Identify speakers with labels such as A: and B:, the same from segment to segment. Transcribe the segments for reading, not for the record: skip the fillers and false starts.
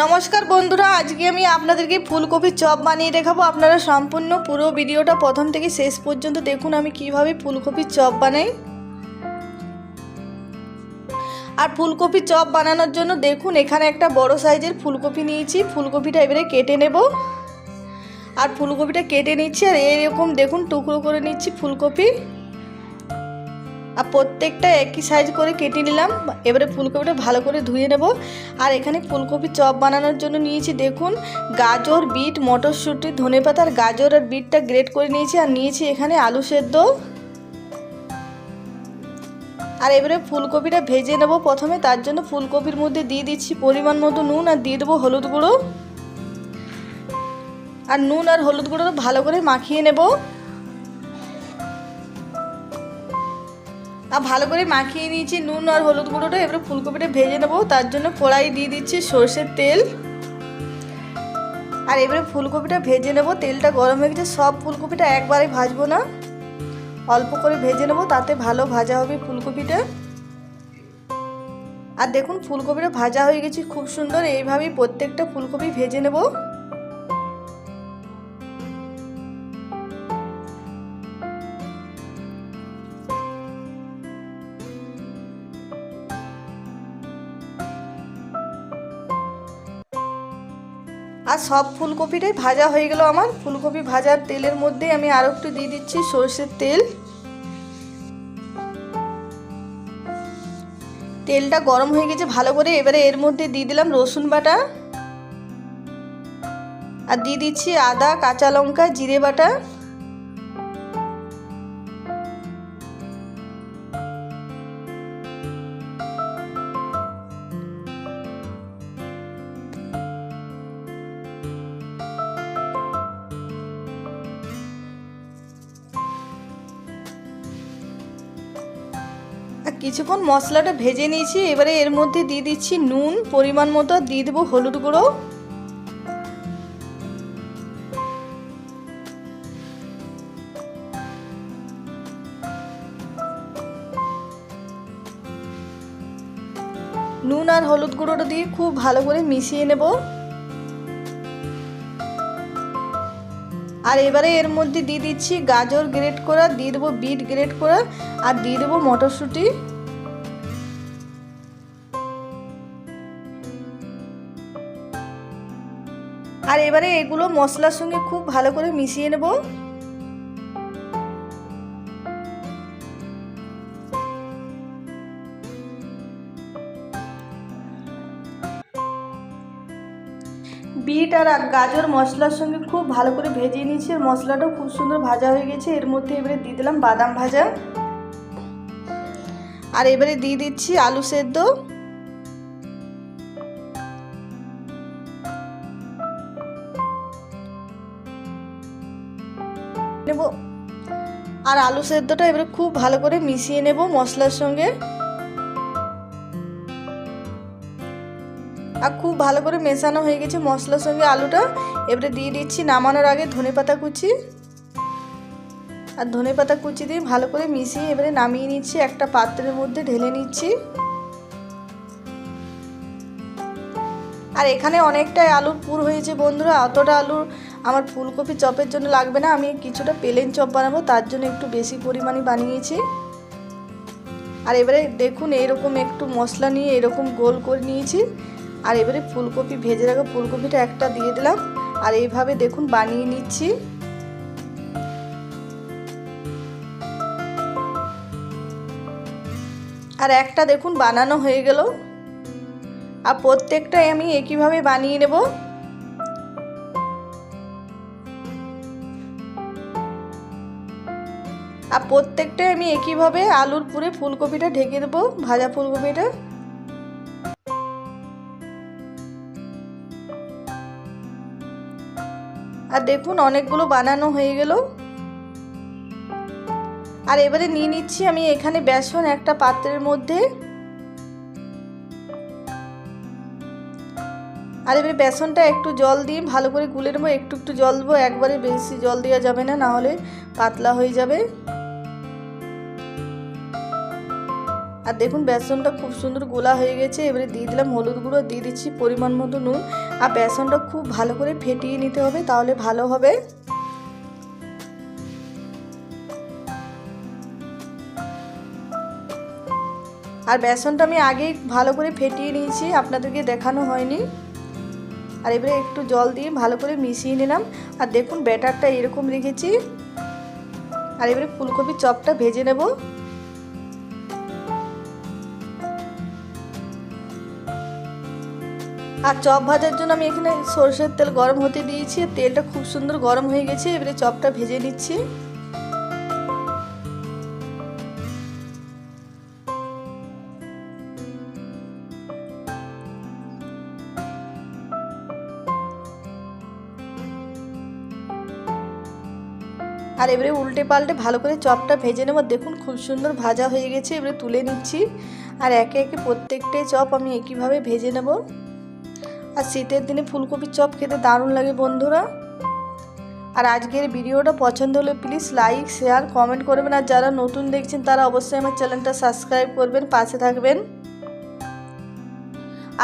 A: নমস্কার বন্ধুরা, আজকে আমি আপনাদেরকে ফুলকপির চপ বানিয়ে দেখাবো। আপনারা সম্পূর্ণ পুরো ভিডিওটা প্রথম থেকে শেষ পর্যন্ত দেখুন আমি কিভাবে ফুলকপির চপ বানাই। আর ফুলকপির চপ বানানোর জন্য দেখুন এখানে একটা বড় সাইজের ফুলকপি নিয়েছি। ফুলকপিটা এবারে কেটে নেব। আর ফুলকপিটা কেটে নিচ্ছি আর এরকম দেখুন টুকরো করে নিচ্ছি ফুলকপি। আর প্রত্যেকটা একই সাইজ করে কেটে নিলাম। এবারে ফুলকপিটা ভালো করে ধুয়ে নেব। আর এখানে ফুলকপি চপ বানানোর জন্য নিয়েছি দেখুন গাজর, বিট, মটরশুঁটি, ধনেপাতা আর গাজর আর বিটটা গ্রেট করে নিয়েছি। আর নিয়েছি এখানে আলু সেদ্ধ। আর এবারে ফুলকপিটা ভেজে নেব প্রথমে। তার জন্য ফুলকপির মধ্যে দিয়ে দিচ্ছি পরিমাণ মতো নুন আর দিয়ে দেবো হলুদ গুঁড়ো। আর নুন আর হলুদ গুঁড়ো ভালো করে মাখিয়ে নেব। আর ভালো করে মাখিয়ে নিয়েছি নুন আর হলুদ গুঁড়োটা। এবারে ফুলকপিটা ভেজে নেব। তার জন্য কড়াই দিয়ে দিচ্ছি সরষের তেল। আর এবারে ফুলকপিটা ভেজে নেব। তেলটা গরম হয়ে গেছে। সব ফুলকপিটা একবারে ভাজবো না, অল্প করে ভেজে নেব, তাতে ভালো ভাজা হবে ফুলকপিটা। আর দেখুন ফুলকপিটা ভাজা হয়ে গেছে খুব সুন্দর। এইভাবেই প্রত্যেকটা ফুলকপি ভেজে নেব। আর সব ফুলকপিটাই ভাজা হয়ে গেল আমার। ফুলকপি ভাজার তেলের মধ্যে আমি আরও একটু দিয়ে দিচ্ছি সরষের তেল। তেলটা গরম হয়ে গেছে ভালো করে। এবারে এর মধ্যে দিয়ে দিলাম রসুন বাটা। আর দিয়ে দিচ্ছি আদা, কাঁচা লঙ্কা, জিরে বাটা। কিছুক্ষণ মশলাটা ভেজে নিয়েছি। এবারে এর মধ্যে দিয়ে দিচ্ছি নুন পরিমাণ মতো, দিয়ে দেবো হলুদ গুঁড়ো। নুন আর হলুদ গুঁড়োটা দিয়ে খুব ভালো করে মিশিয়ে নেব। আর এবারে এর মধ্যে দিয়ে দিচ্ছি গাজর গ্রেট করা, দিয়ে দেবো বিট গ্রেট করা আর দিয়ে দেবো মটরশুঁটি। আর এবারে এগুলো মশলার সঙ্গে খুব ভালো করে মিশিয়ে নেব। বিট আর গাজর মশলার সঙ্গে খুব ভালো করে ভেজে নিয়েছি। আর মশলাটাও খুব সুন্দর ভাজা হয়ে গেছে। এর মধ্যে এবারে দিয়ে দিলাম বাদাম ভাজা। আর এবারে দিয়ে দিচ্ছি আলু সেদ্ধ। নেব। আর আলু সেদ্ধটা এবারে খুব ভালো করে মিশিয়ে নেব মশলার সঙ্গে। আর খুব ভালো করে মেশানো হয়ে গেছে মশলার সঙ্গে আলুটা। এবারে দিয়ে দিচ্ছি নামানোর আগে ধনেপাতা কুচি। আর ধনেপাতা কুচি দিয়ে ভালো করে মিশিয়ে এবারে নামিয়ে নিচ্ছি। একটা পাত্রের মধ্যে ঢেলে নিচ্ছি। আর এখানে অনেকটাই আলুর পুর হয়েছে বন্ধুরা। অতটা আলু আমার ফুলকপি চপের জন্য লাগবে না। আমি কিছুটা প্লেন চপ বানাবো, তার জন্য একটু বেশি পরিমাণে বানিয়েছি। আর এবারে দেখুন এরকম একটু মশলা নিয়ে এরকম গোল করে নিয়েছি। আর এবারে ফুলকপি ভেজে রাখা ফুলকপিটা একটা দিয়ে দিলাম। আর এইভাবে দেখুন বানিয়ে নিচ্ছি। আর একটা দেখুন বানানো হয়ে গেল। আর প্রত্যেকটাই আমি একইভাবে বানিয়ে নেব। আর প্রত্যেকটাই আমি একইভাবে আলুর পুরে ফুলকপিটা ঢেকে দেবো, ভাজা ফুলকপিটা। আর দেখুন অনেকগুলো বানানো হয়ে গেল। আর এবারে নিয়ে নিচ্ছি আমি এখানে বেসন একটা পাত্রের মধ্যে। আর এবারে বেসনটা একটু জল দিয়ে ভালো করে গুলে নেবো। একটু একটু জল দেবো, একবারে বেশি জল দেওয়া যাবে না, নাহলে পাতলা হয়ে যাবে। আর দেখুন বেসনটা খুব সুন্দর গোলা হয়ে গেছে। এবারে দিয়ে দিলাম হলুদ গুঁড়ো, দিয়ে দিচ্ছি পরিমাণ মতো নুন। আর বেসনটা খুব ভালো করে ফেটিয়ে নিতে হবে, তাহলে ভালো হবে। আর বেসনটা আমি আগেই ভালো করে ফেটিয়ে নিয়েছি, আপনাদেরকে দেখানো হয়নি। আর এবারে একটু জল দিয়ে ভালো করে মিশিয়ে নিলাম। আর দেখুন ব্যাটারটা এরকম রেখেছি। আর এবারে ফুলকপির চপটা ভেজে নেব। আর চপ ভাজার জন্য আমি এখানে সরষের তেল গরম হতে দিয়েছি। তেলটা খুব সুন্দর গরম হয়ে গেছে, এবারে চপটা ভেজে নিচ্ছি। আর এবারে উল্টে পাল্টে ভালো করে চপটা ভেজে নেব। দেখুন খুব সুন্দর ভাজা হয়ে গেছে, এবারে তুলে নিচ্ছি। আর একে একে প্রত্যেকটাই চপ আমি একইভাবে ভেজে নেব। আর শীতের দিনে ফুলকপির চপ খেতে দারুণ লাগে বন্ধুরা। আর আজকের ভিডিওটা পছন্দ হলে প্লিজ লাইক শেয়ার কমেন্ট করবেন। আর যারা নতুন দেখছেন তারা অবশ্যই আমার চ্যানেলটা সাবস্ক্রাইব করবেন, পাশে থাকবেন।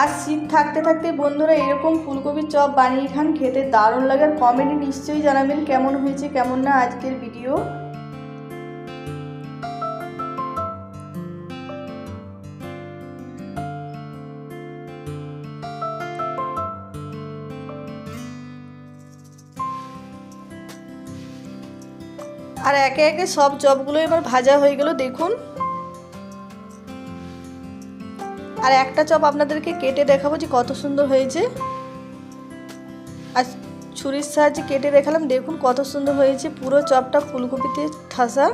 A: আর শীত থাকতে থাকতে বন্ধুরা এরকম ফুলকপির চপ বানিয়ে খান, খেতে দারুণ লাগে। আর কমেন্টে নিশ্চয়ই জানাবেন কেমন হয়েছে কেমন না আজকের ভিডিও। আর একে একে সব চপগুলো এবার ভাজা হয়ে গেল দেখুন। আর একটা চপ আপনাদেরকে কেটে দেখাবো যে কত সুন্দর হয়েছে। আর ছুরির সাহায্যে কেটে দেখালাম, দেখুন কত সুন্দর হয়েছে। পুরো চপটা ফুলকপিতে ঠাসা।